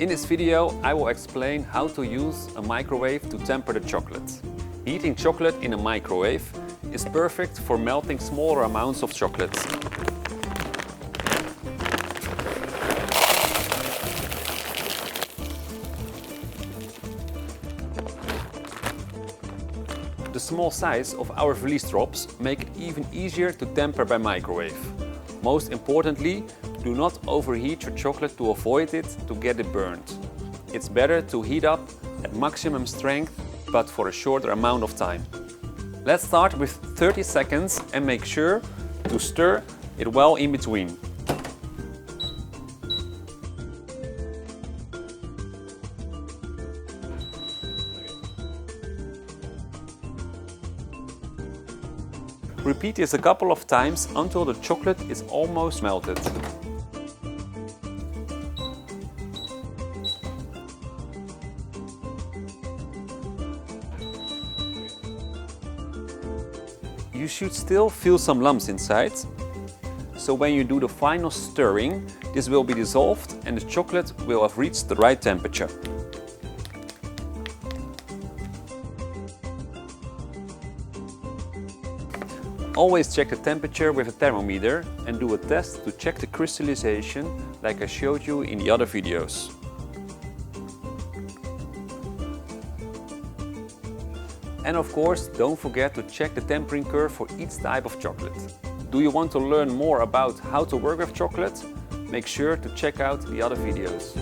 In this video I will explain how to use a microwave to temper the chocolate. Heating chocolate in a microwave is perfect for melting smaller amounts of chocolate. The small size of our Veliche drops make it even easier to temper by microwave. Most importantly, do not overheat your chocolate to avoid it to get it burnt. It's better to heat up at maximum strength, but for a shorter amount of time. Let's start with 30 seconds and make sure to stir it well in between. Repeat this a couple of times until the chocolate is almost melted. You should still feel some lumps inside, so when you do the final stirring, this will be dissolved and the chocolate will have reached the right temperature. Always check the temperature with a thermometer and do a test to check the crystallization like I showed you in the other videos. And of course, don't forget to check the tempering curve for each type of chocolate. Do you want to learn more about how to work with chocolate? Make sure to check out the other videos.